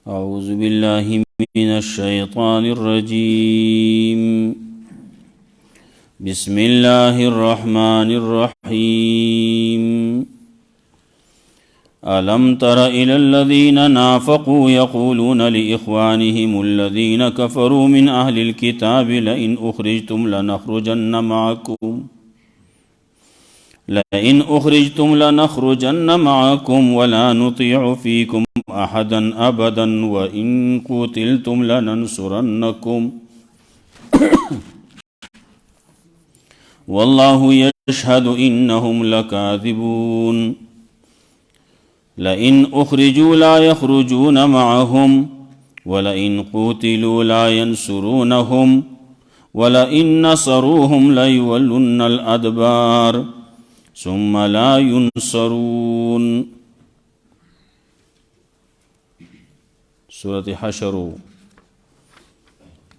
أعوذ بالله من الشيطان الرجيم بسم الله الرحمن الرحيم ألم تر إلى الذين نافقوا يقولون لإخوانهم الذين كفروا من أهل الكتاب لئن أخرجتم لنخرجن معكم ولا نطيع فيكم أحدا أبدا وإن قتلتم لننصرنكم والله يشهد إنهم لكاذبون لئن أخرجوا لا يخرجون معهم ولئن قتلوا لا ينصرونهم ولئن نصروهم ليولن الأدبار ثم لا ينصرون. سورة حشر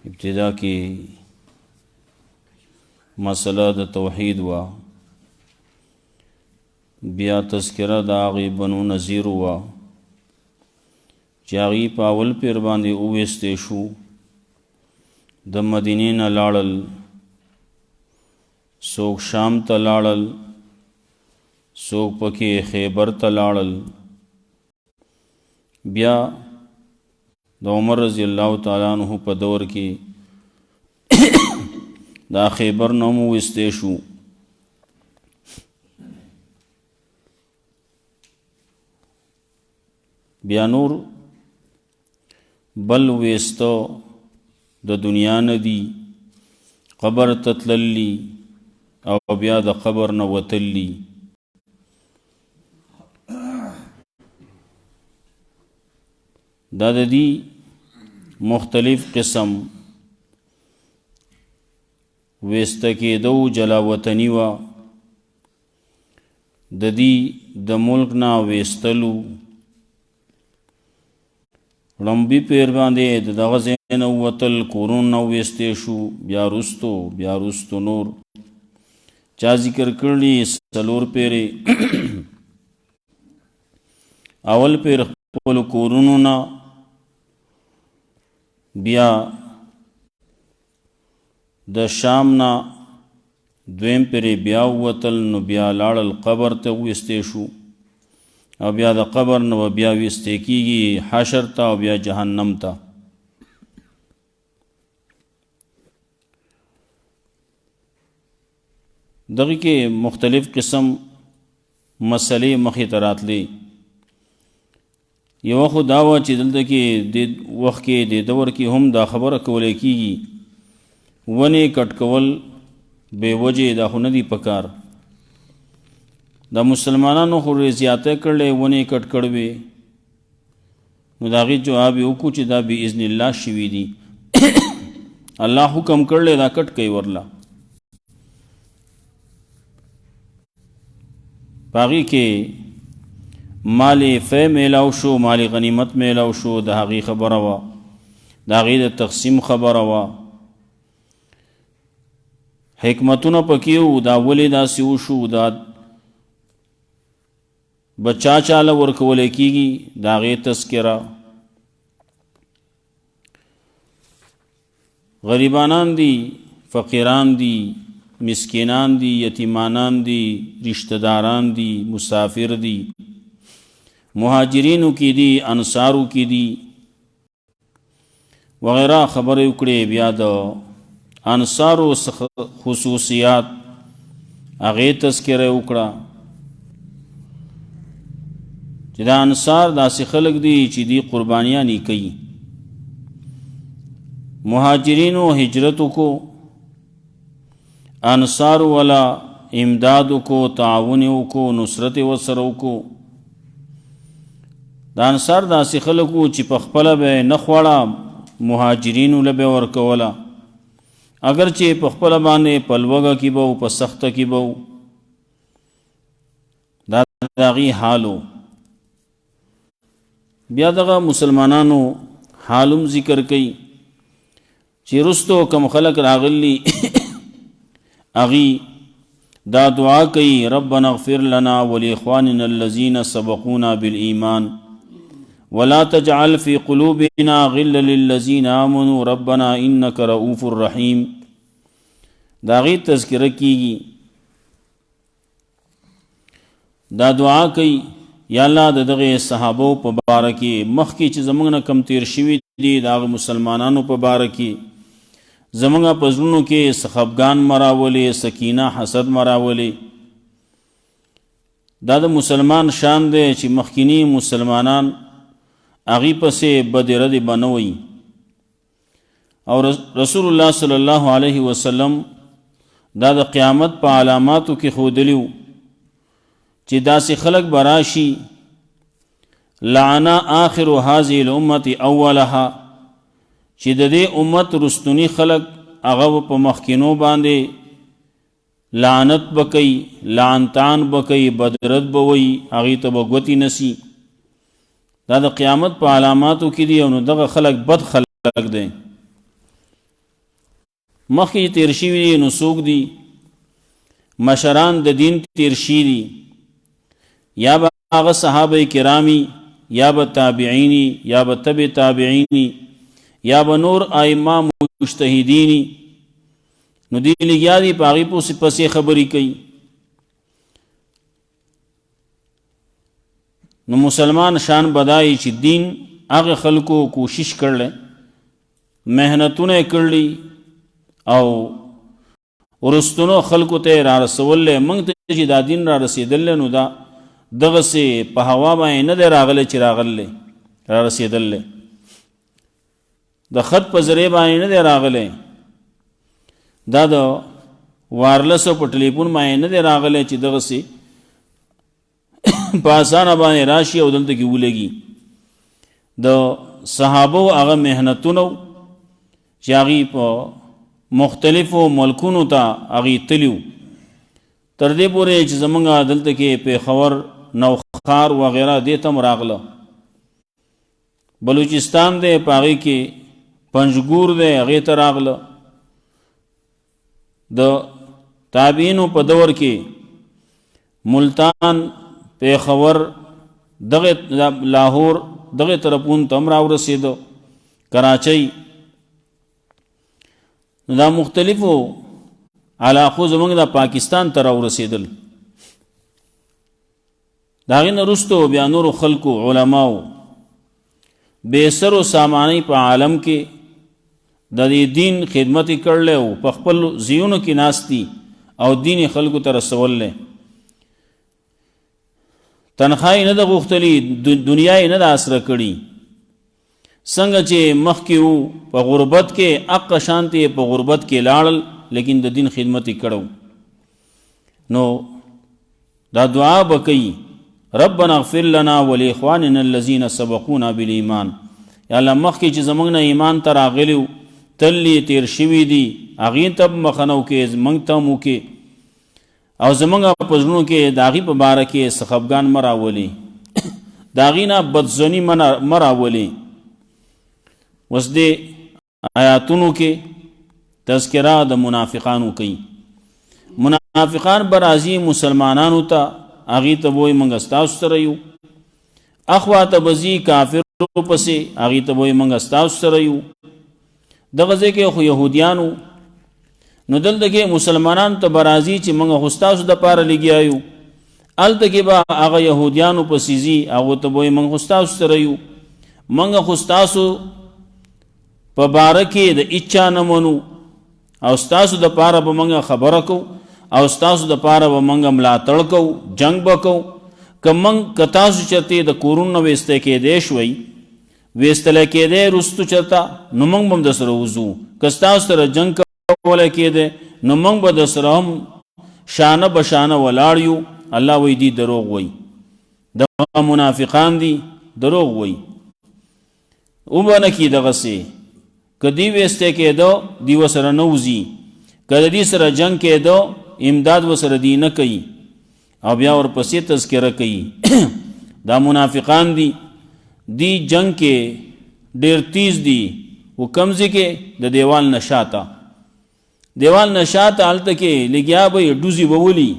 ابتدا کی مسئلہ د توحید وا، بیا تذکرہ د هغې بنو نذیر وا چې هغې په اول پیر باندې وویستی شو، د مدینې نه لاړل، څوک شام ته لاړل، څوک پکې خیبر ته لاړل. بیا د عمر رضی الله تعالی عنہ په دور کې دا خیبر نوم وستی شو. بیا نور بل ویستو د دنیا نه دی، قبر تتللی او بیا د قبر نه وتلی. دا د دې مختلف قسم ویسته کېدو جلا وطني وه، د دې د ملک نه ویستلو لمبي پیر باندې د دغه ځای نه ووتل، کورونو نه ویستی شو. بیا رستو نور چا ذکر کړي 4 پیرې اول پیر خپلو کورونو نه، بیا د شام نه دویم پرې بیا ووتل، نو بیا لاړل قبر ته ویستی شو، او بیا د قبر نه بیا ویستی کېږي حشر ته او بیا جهنم ته. دغې کې مختلف قسم مسلې مخې ته راتلې. یو خو دا وه چې دلته کې د وخت کې د دور کې هم دا خبره کولی کېږي، ونې کټ کول بې وجې دا خو نه دي پکار. دا مسلمانانو خو زیاته کړلی ونې کټ کړوې، نو د هغې جواب یې وکړو چې دا بإذن الله شوي دي الله حکم کړلی دا کټ کوي ورله. په هغې کې مال فی میلاو شو، مال غنیمت میلاو شو، د هغې خبره وه، د هغې د تقسیم خبره وه، حکمتونه پکې وو، دا ولې داسې وشو، دا بچا چاله ورکولی کېږي، د هغې تذکره. غریبانان دي، فقیران دي، مسکینان دي، یتیمانان دي، رشتہ داران دي، مسافر دي، مهاجرینو کې دي، انصارو کې دي وغیرہ خبرې وکړې. بیا د انصارو خصوصیات هغې تذکره وکړه چې دا انصار داسې خلک دي چې دی قربانیانې کوي. مهاجرینو هجرت وکړو، انصار والا امداد وکړو، تعاون وکړو، نصرت ورسره وکړو. دا انصار داسې خلک وو چې په خپله به یې نه خوړه، مهاجرینو له به یې ورکوله، اگر چې په خپله باندې په لوږه کې به و، په سخته کې به و. دا د هغې حال و. بیا دغه مسلمانانو حالم ذکر کوي چې رستو کم خلق راغلی اغي دا دعا کوي ربنا اغفر لنا ولاخواننا الذين سبقونا بالایمان ولا تجعل في قلوبنا غلا للذين آمنوا ربنا انك رؤوف رحيم. دا غي تذکرہ کیږي، دا دعا کوي یا الله دغه صحابو په باره کې مخکې چې زمونږ نه کم تیر شوي دي د هغه مسلمانانو په باره کې زمونږ په زړونو کې خفګان مراولې، سکینه حسد مراولې. دا د مسلمان شان دی چې مخکینی مسلمانان هغې پسې بد ردې به نه وي. او رسول الله صلی الله علیه وسلم دا د قیامت په علاماتو کې ښودلي وو چې داسې خلق براشي لعنا آخر هذه الامة اولها، چې د دې امت رستنی خلق هغه په مخکینو باندې لعنت بکئی، لعنتان بکئی، بدرد بوئی، هغې ته به ګوتې نسی. دا د قیامت په علاماتو کې دي. او نو دغه خلق بد خلق دی. مخکې تیر شوي دي نو څوک دي؟ مشران د دین تیر شي دي، یا به هغه صحابه کرامی، یا به تابعینی، یا به تبع تابعینی، یا به نور ائمه مجتهدینی. نو دی لګیا دي په هغې پسې خبرې کوي. نو مسلمان شان بدای چې دین هغه خلکو کوشش کړل، محنتونه کړلی، او ورستنو خلکو ته را رسول موږ ته چې دا دین را رسېدل، نو دا دغسې په هوا باندې نه دی راغلی چې راغلی را رسېدل، د خط په ذریعه باندې نه دی راغلی، دا د وارلسو په ټلیفون باندې نه دی راغلی چې دغسې په اسانه باندې راشي او دلته کې ولګي. د صحابو هغه محنتونو چې هغې په مختلفو ملکونو ته هغې تلیو، تر دې پورې چې زمونږ دلته کې پېښور، نوخار وغیره دې ته هم راغله. بلوچستان دی په هغې کې پنجګور دی هغې ته راغله. د تابعینو په دور کې ملتان، پېښور، دغه لاهور دغه طرفونو ته هم راورسېده، کراچۍ. دا مختلفو علاقو زمونږ د پاکستان ته راورسېدل. د هغې نه وروستو بیا نورو خلکو، علماو، بې سرو سامانۍ په عالم کې د دې دین خدمت یې کړلی او په خپل ځایونو کې ناست دي او دین یې خلکو ته رسولی. تنخواه یې نه ده غوښتلي، دنیا یې نه ده اسره کړي. څنګه چې مخکې وو په غربت کې، اقه شانتې په غربت کې لاړل، لیکن د دین خدمت یې کړو. نو دا دعا به کوي ربنا اغفر لنا ولاخواننا الذين سبقونا بالایمان. یا الله مخکې چې زموږ نه ایمان ته راغلي وو، تل یې تیر شوي دي، هغې ته به مخه نه وکړې، زموږ ته هم وکړې، او زموږ په زړونو کې د هغې په باره کې څه خفګان مه راولې، د هغې نه بدظني مه راولې. اوس دې آیاتونو کې تذکره د منافقانو کوي. منافقان به راځي مسلمانانو ته، هغې ته به وایي موږ ستاسو سره یو، اخوا ته به ځي کافرو پسې، هغې ته به وایي موږ ستاسو سره یو. دغه ځای کې خو یهودیانو، نو دلته کې مسلمانانو ته به راځي چې موږ خو ستاسو دپاره لګیا یو، هلته کې به هغه یهودیانو پسې ځي، هغو ته به وایي موږ خو ستاسو سره یو، موږ خو ستاسو په باره کې د هېچا نه منو، او ستاسو دپاره به موږ خبره کوو، او ستاسو دپاره به موږ ملاتړ کوو، جنګ به کوو. که تاسو چېرته د کورونو نه ویستی کېدی شوئ، ویستلی کېدی رستو چېرته، نو موږ به هم در سره وځو. که ستاسو سره جنګ کولی کېدی، نو موږ به در سره هم شانه به شانه ولاړ یو. الله وایي دی دروغ وایي، دغه منافقان دي دروغ وایي. وبه نه کي دغسې، که دی ویستی کېدو دی ورسره نه وځي، که د دې سره جنګ کېدو امداد ورسره دی نه کوي، او بیا ورپسې تذکره کوي دا منافقان دي، دی جنگ کې ډیر تیز دي، و کمزې کې د دیوال نه شاته، دیوال نشات هلته کې لګیا به ډوزي بولی،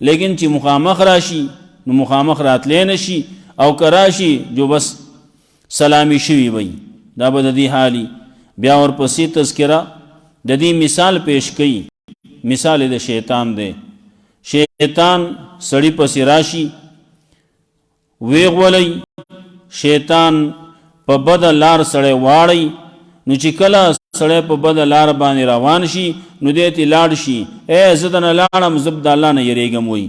لیکن چې مخامخ راشي نو مخامخ راتلی نشي، او کراشي جو بس سلامی شوی وي. دا به د دې حالي. بیا ورپسې تذکره د دې مثال پیش کوي. مثال د شیطان دی. شیطان سړی پسې راشي، ویغولی، شیطان په بد لار سړی واړی، نو چې کله سړی په بد لار باندې روان شي نو دې ته لاړ شي، اے زه دنه لاړم، زه د الله نه یریږم وایي.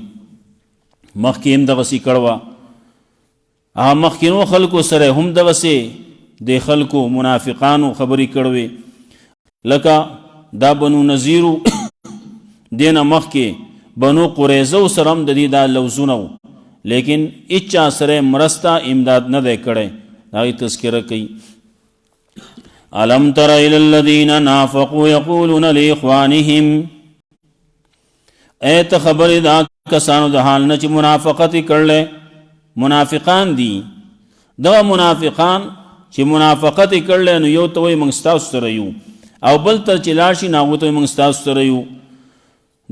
مخکې هم دغسې کړوه. مخکینو خلکو سره هم دغسې د خلکو منافقانو خبرې کړوې، لکه دا بنو نذیرو دینه مخکې بنو قریظه سره هم د دې دا لوزونه، لیکن اچا سره مرسته امداد نه دی کړی. هغې تذکره کوي. الم تر الى الذين نافقوا يقولون لاخوانهم، ایت خبر دا کسانو د حال نه چې منافقت کړل. منافقان دي. دا منافقان چې منافقت کړل نو یو ته وایي موږ ستاسو سره یو، او بل ته چې لاړ شي نو هغو ته وایي موږ ستاسو سره یو.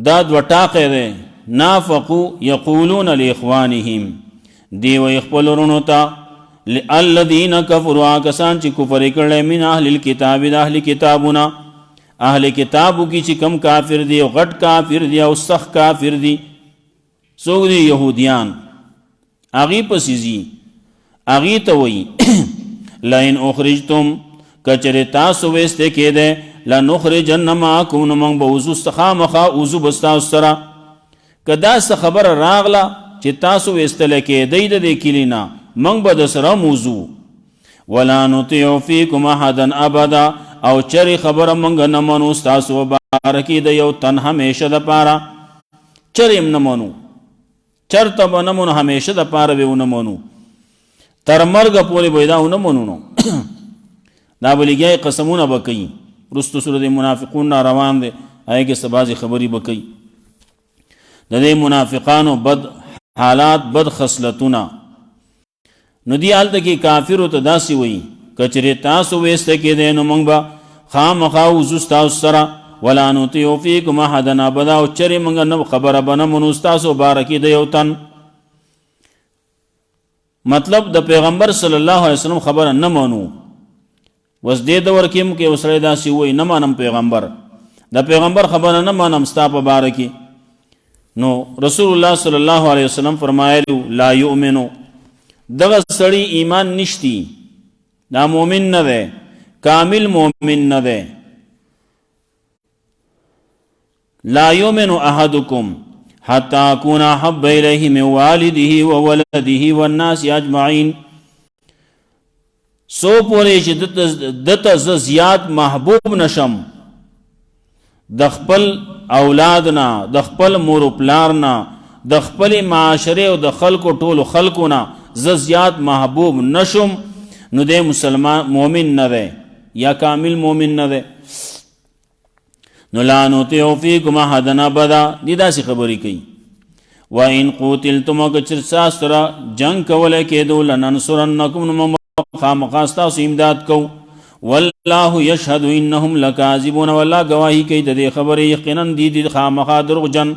دا دوه ټاقې دی. نافقوا یقولون لاخوانهم، دی وایي خپل ورونو ته، الذین کفروا کسان چې کفر کړل، من اهل الکتاب د اهل کتابونه، اهل کتابو کې چې کم کافر دی او غټ کافر دی او سخت کافر دی، څوک دی؟ یهودیان. هغې پسې ځي، هغې ته وایي لئن اخرجتم، کچرې تاسو ویسته کېدی، لنخرجن معکم، نو موږ به وځو خامخا وځو به ستاسو سره. که داسې خبره راغله چې تاسو ویستلی کېدی د دې کلي نه، موږ به د سره موضوع. ولا نطیع فیکم احدا ابدا، او چرې خبره موږ نه منو ستاسو باره کې د یو تن همیشه دپاره. چرې هم نه منو، چرته به نه منو، همیشه دپاره به ونه منو، تر مرګه پورې به دا ونه منو. نو دا به لګیا قسمونه به کوي. وروستو سورت منافقون را روان دی، هغې کې څه بعضې خبرې به کوي. د دې منافقانو بد حالات، بد خصلتونه. نو دی هلته کې کافرو ته داسې وایي که چېرې تاسو ویسته کېدی نو موږ به خامخا وځو ستاسو سره. ولا نطیع فیکم احدا ابدا، او چرې موږ نه خبره به نه منو ستاسو باره کې د یو تن. مطلب د پیغمبر صلی الله علیه وسلم خبره نه منو. وس دې دور کې هم کې یو سړی داسې وایي نه منم پیغمبر، د پیغمبر خبره نه منم ستا په باره کې. نو رسول الله صلی الله علیه وسلم فرمایلو لا یؤمنو، دغه سړی ایمان نشتی، دا مومن نه دی، کامل مومن نه دی. لا یؤمن احدکم حتی اکون احب الیه من والده وولده والناس اجمعین، سو پورې چې دته زه زیات محبوب نشم د خپل اولاد نه، د خپل مور و پلار نه، د خپل معاشره او د خلکو ټولو خلکو نه زه زیات محبوب نشم، نو دی مسلمان مومن نه دی یا کامل مومن نه دی. نو لا نطیع فیکم احدا ابدا، دی داسې خبرې کوي. وان قوتلتم، که چېرې ستاسو سره جنګ کولی کېدو، لننصرنکم، نو خامخا ستاسو امداد کوو. والله یشهد انهم لکاذبون، والله گواهی کوي د دې خبرې یقینا دی خامخا دروغجن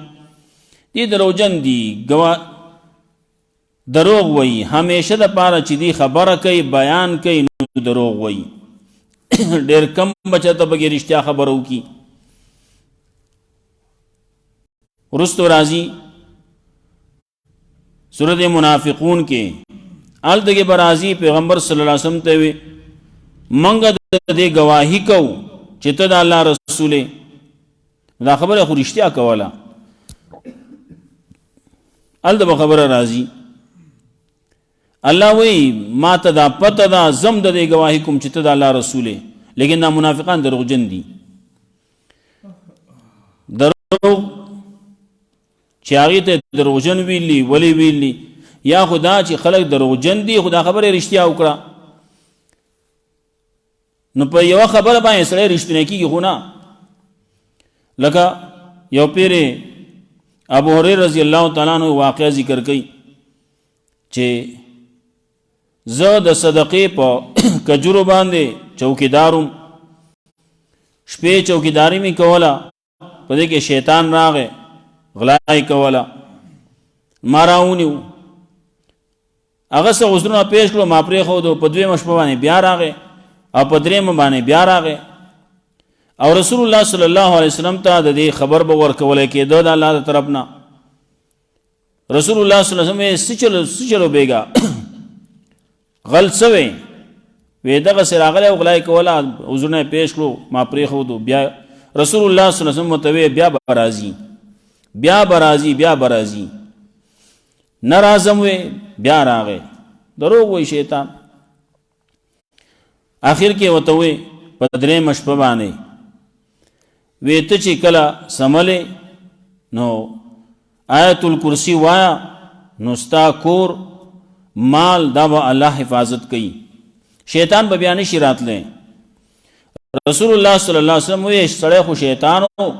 دی، دروغجن دی، دروغ وایي. همیشه د پاره چې دی خبره کوي، بیان کوي، نو دروغ وایي. ډېر کم بچه ته پکې رښتیا خبره وکړي. وروستو راځي سورت منافقون کې، هلته کې به راځي پیغمبر صلی الله علیه وسلم ته وي موږ د دې ګواهي کوو چې ته د الله رسول یې. دا خبره خو رښتیا کوله. هلته به خبره راځي، الله وی ما ته دا پته ده، زم د دې ګواهي کوم چې ته د الله رسول یې. لیکن دا منافقان دروغجن دي. دروغ چې هغې ته دروغجن ویلي، ولې ویلي؟ یا خدا چې خلک دروغجن دي، خدا خبره رښتیا وکړه. نو په یوه خبره باندې سړی رښتینی کېږي خو نه. لکه یو پیر ابو هریره رضی الله تعالی عنہ واقعه ذکر کوي چې زه د صدقې په کجورو باندې چوکیداروم، شپې چوکیداری مې کوله، په دې کې شیطان راغی غلا کوله ما راونیو هغه څه عذرونه پیش کړو ما پرېښودو په دویمه شپه باندې بیا راغی او په دریمه باندې بیا راغی او رسول الله صلی الله علیه وسلم ته د دې خبر به ورکولی کېده د الله طرف نه رسول الله صلی الله علیه وسلم سچلو بیگا غل سوی وی دغه سره راغلی او غلا کوله عذرونه پیش کړو ما پرېښودو بیا رسول الله صلی الله علیه وسلم متوی بیا برازي نرازم وی بیا راغی دروغ وی شیطان آخر کې وته وی په درېمه شپه باندې وی ته چې کله سملې نو آیت الکرسی وایا نو ستا کور مال دا به الله حفاظت کوي شیطان به بیا نشي راتلی رسول الله صلی الله علیه وسلم وی سړی خو شیطان و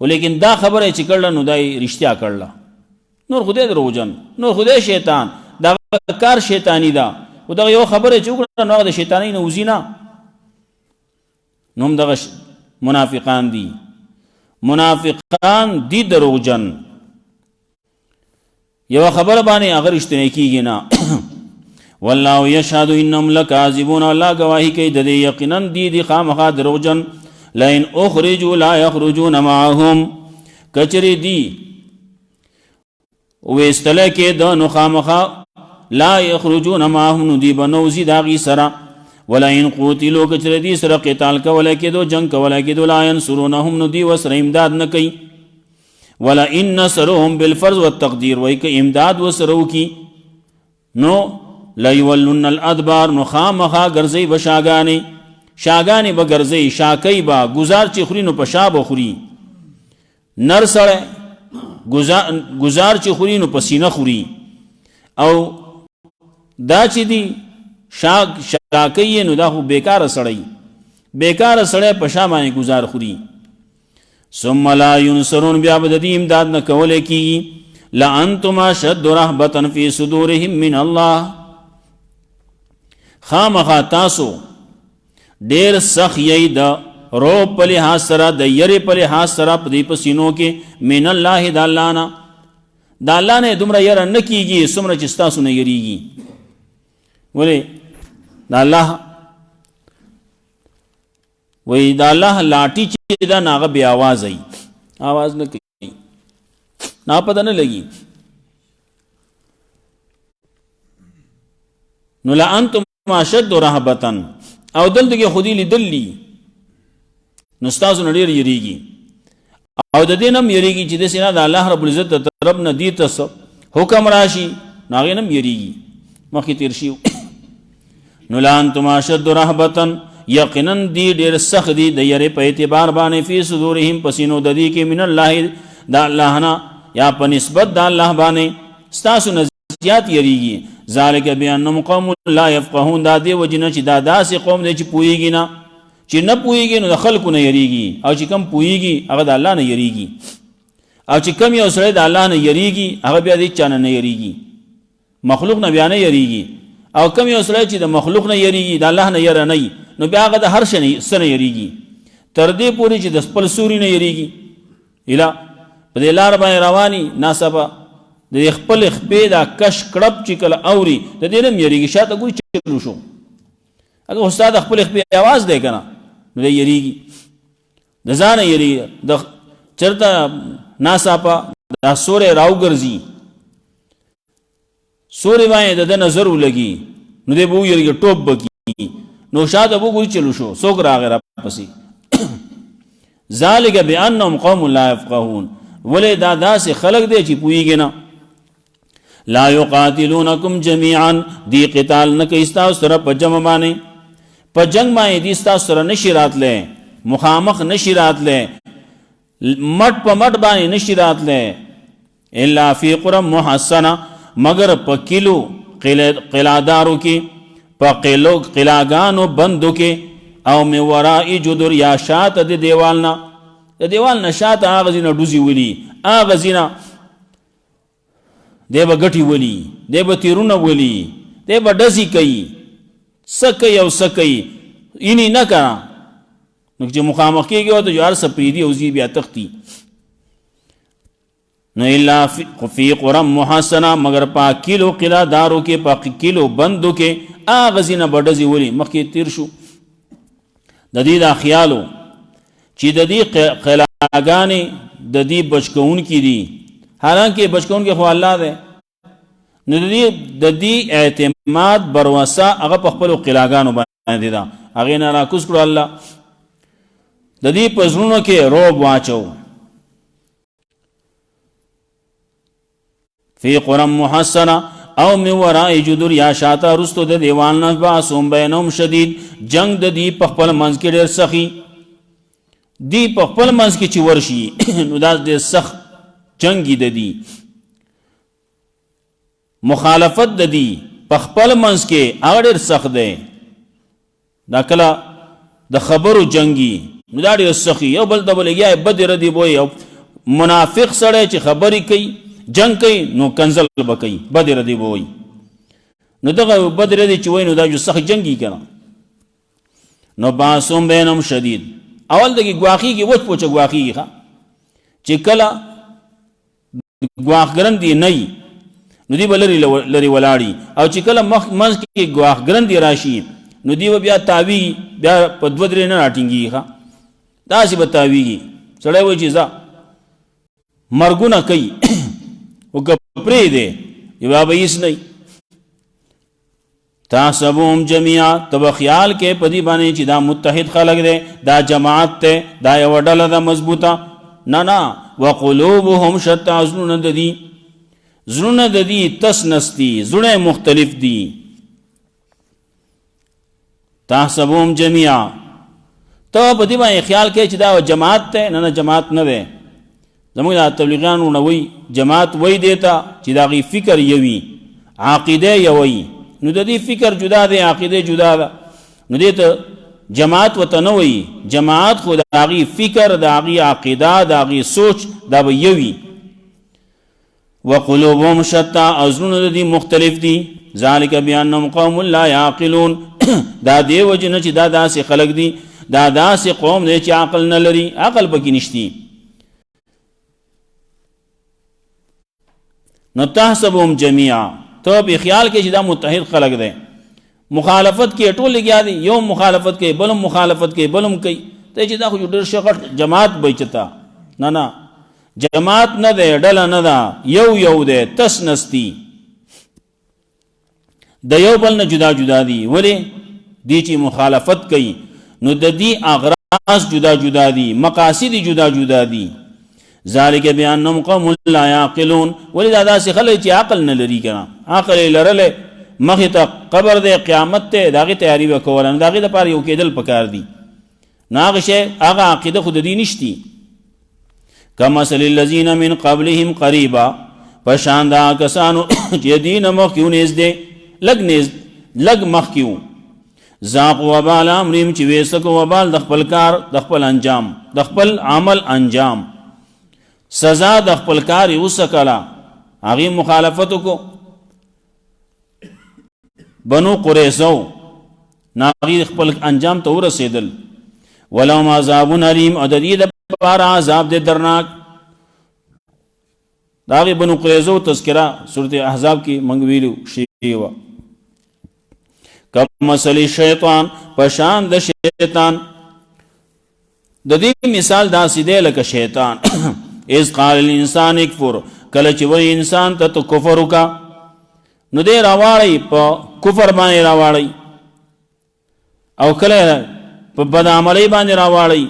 ولیکن دا خبره چې کړله نو دا یې رښتیا کړله نور خدای دروغجن نور خدای شیطان دا کار شیطانی دا او دغه یو خبره چې وکړه نو هغه د شیطانۍ نه وځي نه نو هم دغه منافقان دي دروغجن یو خبره باندې هغه رښتینی کېږي نه والله یشهد انهم لکاذبون الله گواهی کوي د دې یقینا دي خامخا دروغجن لئن اخرجوا لا يخرجون معهم کچری دی ویستله کې د نو خامخا لا يخرجون معهم ندی بنوزی داغي سرا ولئن قتلوا کچری دی سره قتال کوله کې دو جنگ کوله کې دو لا ينصرونهم ندی وسره امداد نه کوي ولئن نصرهم بالفرض والتقدير وای که امداد وسرو کی نو لا يولن الادبار نو خامخا ګرځي شاګانی به ګرځي شاکای با گزار چې خوري نو پشاب خوري نر سره گزار چې خوري نو پسینه خوري او دا چې دی شاکای نو دا خو بیکار سړی پشا باندې گزار خوري ثم لا ينصرون بیا به د دې امداد نه کولی کېږي لانتم اشد رهبة فی صدورهم من الله خامخا تاسو ډیر سخت یی د روب په لحاظ سره د یری په لحاظ سره په دې په سینو کې من الله د الله نه دومره یره نه کېږي څومره چې ستاسو نه یریږي ولې د الله وی دا الله لاټی چې دا ناغه بیا آواز نه کوي نا پته نه لګي نو لانتم اشد رهبة او دلته کې خودی لیدلی نو ستاسو نه ډېر یریږي او د دې نم یریږي چې د سینا د الله رب العزت طرف نه دی تاسو حکم راشي ناغه نم یریږي مخکې تیر شي نو لانتم اشد رهبة یقینا دی ډیر سخت دی د یری په اعتبار باندې فی صدورهم پسینو د دې کې من الله د الله نه یا په نسبت د الله باندې ستاسو نزیات یریږي ذالک بانهم قوم لا يفقهون دا دی وجنه چې دا داسې قوم دی چې پوهیږي نه چې نه پوهیږي نو د خلکو نه یریږي او چې کم پوهیږي هغه د الله نه یریږي او چې کم یو سړی د الله نه یریږي هغه بیا د چا نه یریږي مخلوق نه بیا نه یریږي او کم یو سړی چې د مخلوق نه یریږي د الله نه یره نه نو بیا هغه د هر شي سره یریږي تر دې پورې چې د خپل سوري نه یریږي اله په دې لار باندې رواني ناسبه د خپل خپې دا کش کړب چې کله اوري د دې نه یریږي شاته ګوري چلو شو اګه استاد خپل خپې आवाज دی کنه نو یریږي د ځان یریږي د چرته ناسپه دا سورې راوګرځي سورې باندې د نظر ولګي نو دې بو یریږي ټوپ بکی نو شاده بو ګوري چلو شو څوک راغی را پسې ذالک بانهم قوم لا يفقهون ولې دا داسې خلق دی چې پوهیږي نه لا يقاتلونکم جميعا دی قتال نه کوي تاسو سره په جمع باندې په جنگ باندې دي تاسو سره نشی راتله مخامخ نشی راتله مټ په مټ باندې نشی راتله الا فی قرى محصنه مگر په کلو قلادارو کې په قلاګانو بندو کې او می ورائی جدر یا شات د دیوال نه شات هغه زینه ډوزی ولی هغه زینه دی به ګټي ولی دی به تیرونه ولی دی به ډزی کوي سکه یو سکه اینی نه کړه نو چې مخامخ کېږي او د هر څه پرېږدي او ځي بیا تښتي نو الا فی قرى محصنه مگر په کیلو قلعه دارو کې په کیلو بندو کې هغه ځینه به ډزې ولي مخکې تیر شو د دې دا خیالو چې د دې قلعهګانې د دې بچکوونکي دي حالانکه بچکوونکي خو الله دی نو د دې اعتماد بروسه هغه په خپلو قلعهګانو باندې ده هغې نه راکوز کړو الله د دې په زړونو کې رعب واچو فی قرى محصنه او من وراء جدر یا شاته رستو د دیوال نه باسم بینهم شدید جنگ د دې په خپل منځ کې ډېر سخی دی په خپل منځ کې چې ورشي نو دا ډېر سخت جنګي د دې مخالفت د دې په خپل منځ کې هغه ډېر سخت دی دا کله د خبرو جنګي نو دا ډېر سخي یو بل ته به لګیا بد ردي بوي یو منافق سړی چې خبرې کوي جنگ کوي نو کنزل به کوي بد ردي بوي نو دغه بد ردي چې وایي نو دا جو سخت جنګي کنه نو باسم بینهم شدید اول دغه ګواخي کې وچ پوچ ګواخي ښه چې کله ګواخ ګرندي نه نو دی بلری لري ولاړی او چې کله منځ کې ګواخ ګرندي راشي نو دی بیا تاوی بیا په دوه درې نه راټینګي ښه داسې به تاویږي سړی وایي چې ځه مرګونه کوي او که پرېږدې بیا به هېڅ نه تحسبهم جميعا تب خیال کې په دې باندې چې دا متحد خلق دی دا جماعت دی دا یوه ډله ده مضبوطه نه وقلوبهم شتى زړونه د دې تس نستی زړه مختلف دي تحسبهم جميعا ته په دې باندې خیال کې چې دا جماعت دی نه جماعت نه دی زموږ د تبلیغیانو نه وایي جماعت وایي دی ته چې د هغې فکر یوي عقیده یوي نو د دې فکر جدا دی عقیده جدا ده نو دې ته جماعت ورته نه وایي جماعت خو د هغې فکر د هغې عقیده د هغې سوچ دا به یوي وقلوبهم شتى او زړونه د دې مختلف دي ذلک بانهم قوم لا یعقلون دا دې وجه نه چې دا داسې خلک دي دا داسې قوم دی چې عقل نه لري عقل پکې نشتی نو تحسبهم جميعا ته په خیال کې چې دا متحد خلق دی مخالفت کې ټول لګیا دي یو مخالفت کې بلم مخالفت کې بلم کوي ته چې دا خو ډېر شغټ جماعت بچتا نه جماعت نه دی ډله نه ده یو دی تس نستی د یو بل نه جدا جدا دي ولې دی چې مخالفت کوي نو د دې اغراض جدا جدا دي مقاصد جدا جدا دي ذالک بانهم قوم لا یعقلون ولې دا داسې خلک چې عقل نه لري کنه عقل یې لرلی مخې ته قبر دی قیامت ته د هغې تیاري به کوله نو د هغې دپاره یو کېدل پکار دي نو هغه شی هغه عقیده خو د دې نشتي کمثل الذین من قبلهم قریبا په شان د هغه کسانو چې دې نه مخکې و نږدې لږ مخکې و ذاقوا وبال امرهم چې ویسکو وبال د خپل کار د خپل انجام د خپل عمل انجام سزا د خپل کار یې وسکله هغې مخالفت وکړو بنو قریظو نه هغې خپل انجام ته ورسېدل ولهم عذاب علیم او د دې دپاره عذاب دی درناک د هغې بنو قریظو تذکره صورت احزاب کې موږ ویلو شوې وه کمثل شیطان پشان د شیطان د دې مثال داسې دی لکه شیطان اذ قال الانسان اکفر کله چې وایي انسان ته تو کفر وکړه نو دی راواړئ په کفر باندې راواړئ او کله په بدعملۍ باندې راواړئ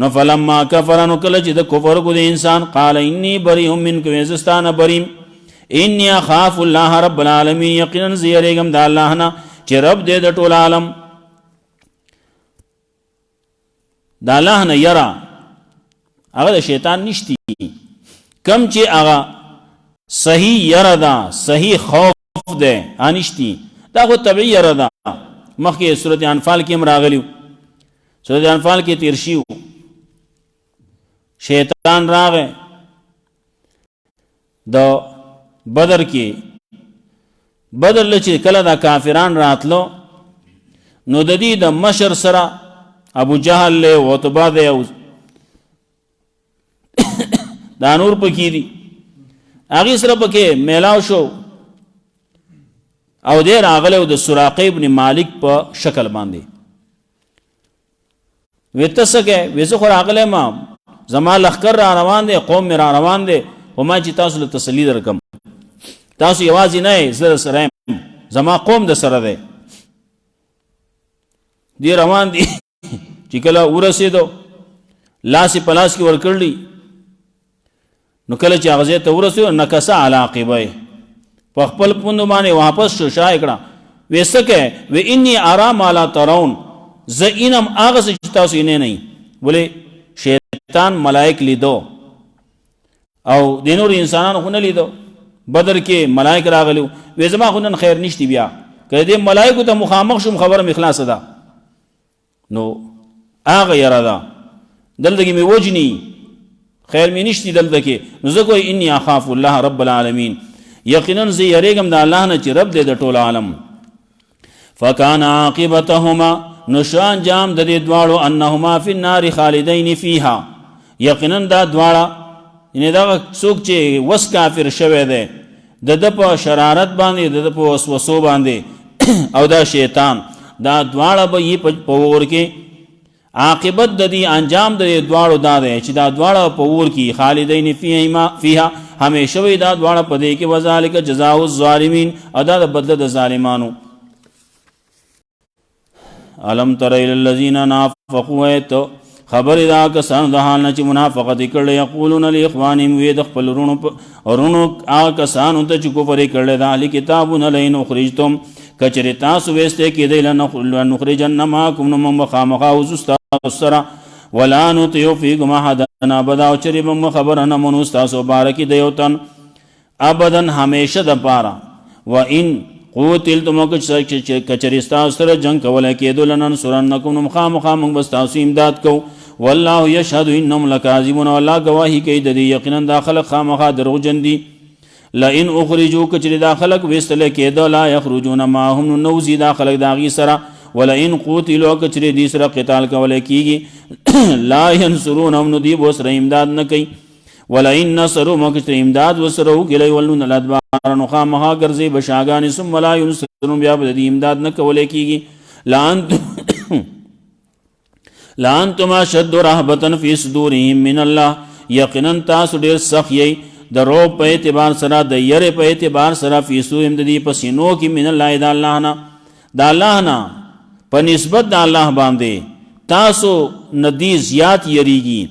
نو فلما کفر نو کله چې د کفر وکړو د انسان قال انی بریء منکم زه ستا نه بریم انی اخاف الله رب العالمین یقینا زه یریږم د الله نه چې رب دې د ټول عالم د الله نه یره هغه د شیطان نشتی کم چې هغه صحیح یره ده صحیح خوف ده نشتی دا خو طبیعي یره ده مخکې سورت انفال کې هم راغلیو سورت انفال کې تیر شوي شیطان راغی د بدر کې بدر له چې کله دا کافران راتلو نو د دې د مشر سره ابو جهل له عتبہ دے دا نور پکې دي هغې سره پکې میلاو شو او دی راغلی د سراقه ابن مالک په شکل باندې وی ته څه کوې وی زه خو راغلی ما زما لښکر را روان دی قوم مې را روان دی خو ما چې تاسو له تسلي درکړم تاسو یوازې نه یې زه در سره یم زما قوم د سره دی دی روان دي چې کله ورسېدو لاس یې په لاس کې ورکړلی نو کله چې هغه ځای ته ورسېدو نکسه علی عقبیه په خپل پوندو باندې واپس شو شا یې کړه وی څه کوې وی انی ارا ما لا ترون زه اینم هغه څه چې تاسو یې نه ولې شیطان ملائک لیدو او د نور انسانانو خو نه لیدو بدر کې ملائک راغلي وی زما خو نن خیر نشتی بیا که دې ملائکو ته مخامخ شوم خبره مې خلاصه ده نو هغه یره ده دلته کې مې وجني خیر مې نشتی دلته کې نو زه کوی انی اخاف الله رب العالمین یقینا زه یریږم د الله نه چې رب دې د ټول عالم فکان عاقبتهما نشان جام د دې دواړو انهما فی النار خالدین فیها یقینا دا دواړه یعنی دا څوک چې وس کافر شوی دی د په شرارت باندې د په وسوسو باندې او دا شیطان دا دواړه به یې په اور کې عاقبت د دې انجام د دواړو دا دی چې دا دواړه په اور کې خالدین فیها همیشه وي دا دواړه په دې کې وذالک جزاء الظالمین ادا د بدله د ظالمانو علم تر الى الذين نافقوا خبر دا کسان د حال نه چې منافقت کړي یقولون لاخوانهم وی د خپل رونو هغه کسانو ته چې کفر کړي دا علی کتابون لئن اخرجتم کچری تاسو وسته کې دی لنخرجن معكم مخامخا وزستاسرا ولا نطيع فيكم احدا ابدا او چری بم خبرنا منو تاسو بارک دیوتن ابدا همیشه د پاره و ان قوتلتم کچری تاسو سره جنگ کولای کېدو لننصرنکم مخامخا موږ بس تاسو امداد کو والله يشهد انهم لكاذبون والله گواہی کوي د دې یقینا داخله خامخا دروغجن دي لئن اخرجوا کچری داخله وستل کېدو لا يخرجون معهم نوزي داخله داغي سره ولئن قوتلوا کچری دې سره قتال کولای کیږي لا ينصرونهم نديب وسر امداد نه کوي ولئن نصروا مکچری امداد وسرو کلی ولن الادبار نخا مها ګرځي بشاګان ثم لا ينصرون بیا د امداد نه کولای کیږي لانتم اشد رهبه في صدورهم من الله یقینا تاسو ډیر سخت یې د روب په اعتبار سره د یری په اعتبار سره فی صدورهم د دې پسینو کې من الله د الله نه د الله نه په نسبت د الله باندې تاسو ندی زیات یریږي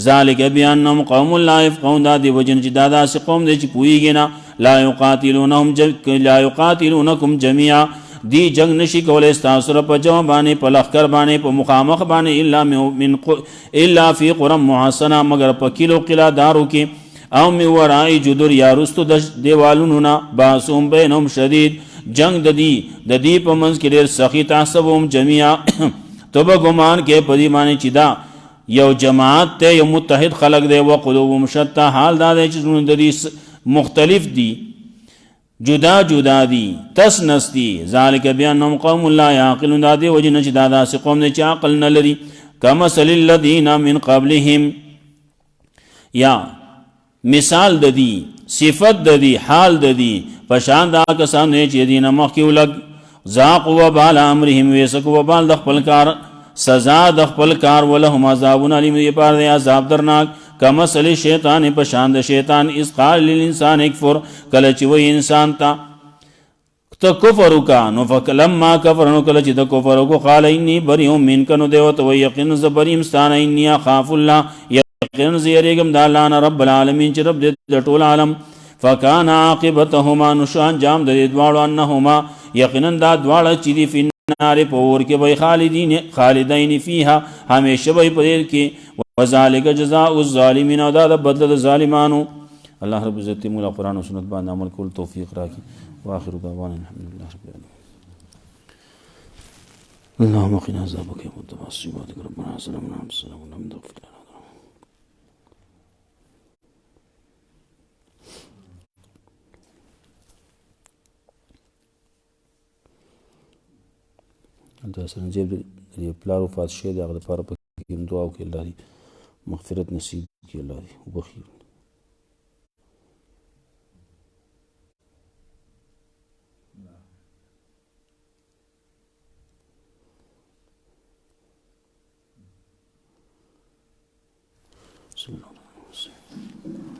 ذالک بیانهم قوم لا يفقهون دا دی وجن چې دا داسې قوم دی چې پوهیږي نه لا یقاتلونکم جميعا دی جنگ نشي کولای ستاسو سره په جواب باندې په لښکر باندې په مخامخ باندې الا فی قرى محصنه مگر په کیلو قلا دارو کې او می ورای جدر یا رستو د دیوالونو نه باسوم بینهم شدید جنگ د دې په منځ کې ډېر سخی تحسبهم جميعا توبه ګمان کې په دې باندې چې دا یو جماعت ته یو متحد خلق دی و قلوبهم شتى حال دا دی چې زړونه د دې مختلف دي جدا جدا دي تسنس دي ذالک بیانهم قوم لا یعقلون دا دی وجنه چې دا داسې قوم دی چې عقل نه لري کمثل الذین من قبلهم یا مثال د دې صفت د دې حال د دې پشان دا کسان چې دینه مخکې ولګ ذاق وبال امرهم وسک وبال د خپل کار سزا د خپل کار ولهم عذاب علیم دی پر عذاب درناک کمثل شیطان پشان د شیطان اس قال للانسان اکفر کله چې وای انسان ته کفر وکا نو فلما کفر نو کله چې د کفر وکړو قال انی بریء منک نو دیو ته وای یقینا زبریم ستان انی اخاف الله یقینا زیریګم د الله نه رب العالمین چې رب د ټول عالم فکان عاقبتهما نشان جام د دوالو انهما یقینا دا دواړه چې دی فی النار په اور کې وای خالدین فیها همیشه وای په دې کې وذالک جزاء الظالمین او دا د بدله د ظالمانو الله رب عزت مولا قرآن او سنت باندې عمل کول توفیق راکړي واخر دعوانا الحمدلله رب العالمین اللهم قنا عذابك يوم الدين ربنا سلامنا سلام اللهم اغفر لنا انت سرنجيب دې پلار وفات شوی دی هغه دپاره پکې هم دعا وکړي الله دې مغفرت نصیب کړي الله دې وبخي صلی الله علیه وسلم